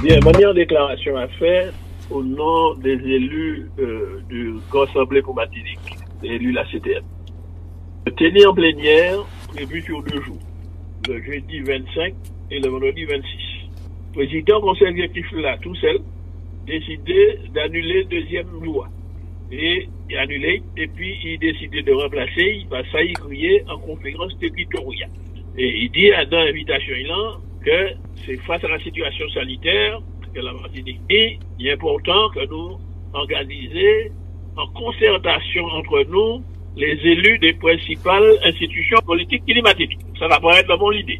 Bien, manière déclaration à faire au nom des élus du Grand Assemblée pour Martinique, des élus de la CTM. Tenir en plénière prévu sur 2 jours, le jeudi 25 et le vendredi 26. Le président conseil exécutif là, tout seul, décidé d'annuler deuxième loi. Et il a annulé, et puis il décidé de remplacer, il va s'aiguiller en conférence territoriale. Et il dit dans l'invitation que c'est face à la situation sanitaire que la Martinique est, il est important que nous organisions en concertation entre nous les élus des principales institutions politiques climatiques. Ça va paraître la bonne idée.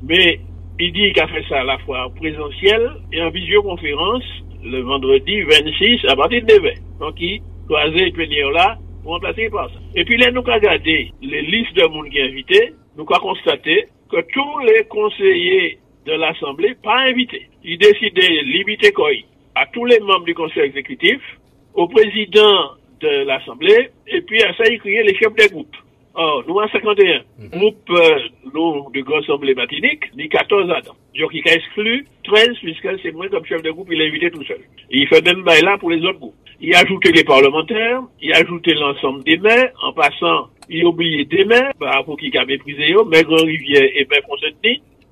Mais il dit qu'il a fait ça à la fois en présentiel et en visioconférence le vendredi 26 à partir de 9h. Donc il croisait plénière là pour remplacer par ça. Et puis là, nous avons regardé les listes de monde qui est invité, nous avons constaté que tous les conseillers de l'Assemblée pas invités. Il décidait de limiter quoi à tous les membres du conseil exécutif, au président de l'Assemblée, et puis à ça, il criait les chefs des groupes. Or, nous avons 51 groupes nous, de Grand Assemblée Martinique, ni 14 Adam. Donc, il a exclu 13, puisque c'est moi comme chef de groupe, il est invité tout seul. Et il fait même bail là pour les autres groupes. Il a ajouté les parlementaires, il a ajouté l'ensemble des maires, en passant, il a oublié des maires, pour qui a méprisé eux, mais Grand Rivière et Maire Fontaine,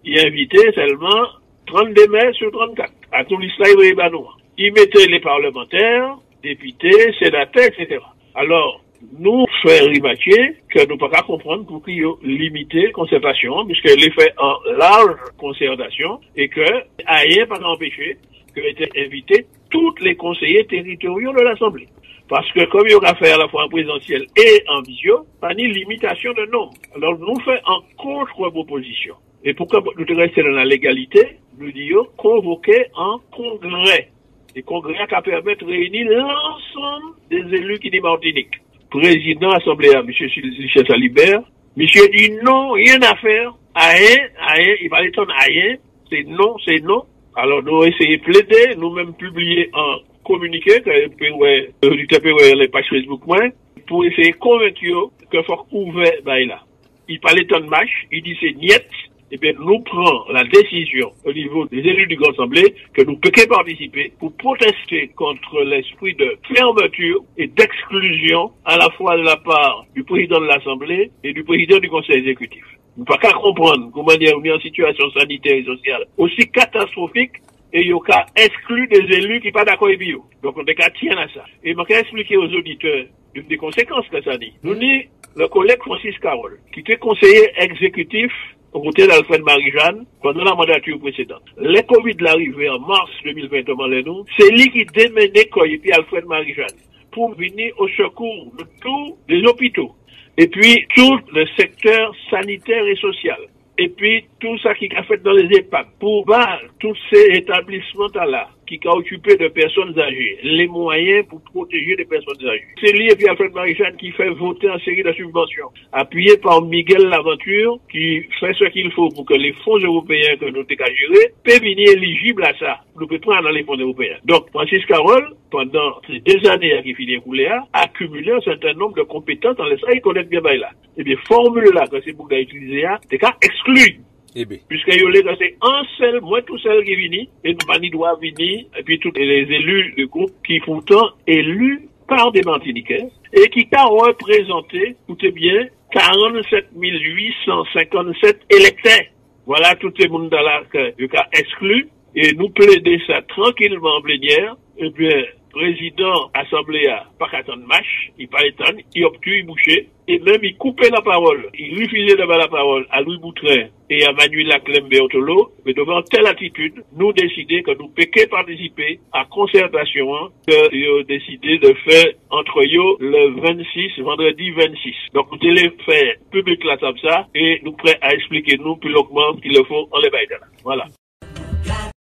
il a invité seulement 32 maires sur 34. À tout l'Israël et Banois. Il mettait les parlementaires, députés, sénateurs, etc. Alors, nous faisons remarquer que nous ne pouvons pas comprendre pour qu'il y ait limité concertation, puisqu'elle est faite en large concertation, et que rien pas empêché que été invité tous les conseillers territoriaux de l'Assemblée. Parce que comme il y aura fait à la fois en présentiel et en visio, pas ni limitation de nombre. Alors nous faisons en contre-proposition. Et pourquoi nous restons dans la légalité, nous disons convoquer un congrès. Et congrès qui permet de réunir l'ensemble des élus qui dit Martinique. Président Assemblée, M. Lucien Salibert, monsieur dit non, rien à faire, rien, il va l'étendre à rien, c'est non. Alors nous essayons de plaider, nous-mêmes publier un communiqué, que les pages Facebook, pour essayer de convaincre qu'il faut couvrir là. Il parlait de match, il dit c'est niet. Eh bien, nous prenons la décision au niveau des élus du Grand Assemblée que nous pouvons participer pour protester contre l'esprit de fermeture et d'exclusion à la fois de la part du président de l'Assemblée et du président du Conseil exécutif. Nous ne pouvons pas comprendre comment on est en situation sanitaire et sociale aussi catastrophique et il y a exclu des élus qui ne sont pas d'accord avec eux. Donc, on a qu'à tenir à ça. Et je vais expliquer aux auditeurs des conséquences que ça dit. Nous dit le collègue Francis Carole, qui était conseiller exécutif au côté d'Alfred Marie-Jeanne pendant la mandature précédente. Le Covid l'arrivée en mars 2020, c'est lui qui démenait Koy et puis Alfred Marie-Jeanne pour venir au secours de tous les hôpitaux et puis tout le secteur sanitaire et social. Et puis tout ça qui a fait dans les EHPAD pour voir tous ces établissements-là qui ont occupé de personnes âgées, les moyens pour protéger les personnes âgées. C'est lui et puis Alfred Marie-Jeanne qui fait voter en série de subventions, appuyé par Miguel Laventure, qui fait ce qu'il faut pour que les fonds européens que nous avons gérés puissent venir éligibles à ça. Nous pouvons prendre dans les fonds européens. Donc, Francis Carole, pendant ces 2 années qui finissent écoulées, a accumulé un certain nombre de compétences dans les ça, il connaît bien là. Eh bien, formule là, que c'est pour utiliser, c'est qu'à exclure. Puisque c'est un seul, moi tout seul qui vient, et nous pas ni doit venir, et puis tous les élus du groupe qui font tant élus par des Martiniquais, et qui t'a représenté, écoutez bien, 47 857 électeurs. Voilà tous ces monde là que exclu, et nous plaider ça tranquillement en plénière, et bien, président Assemblée a pas qu'attendre match, il pas étendre, il obtue, il bouchait, et même il coupait la parole, il refusait de donner la parole à Louis Boutrin et à Manuel Laclem Bertolo, mais devant telle attitude, nous décidons que nous pouvons participer à concertation que nous avons décidé de faire entre eux le 26, vendredi 26. Donc nous allons faire public là comme ça, et nous prêts à expliquer nous plus longuement qu'il le faut en les bails. Voilà.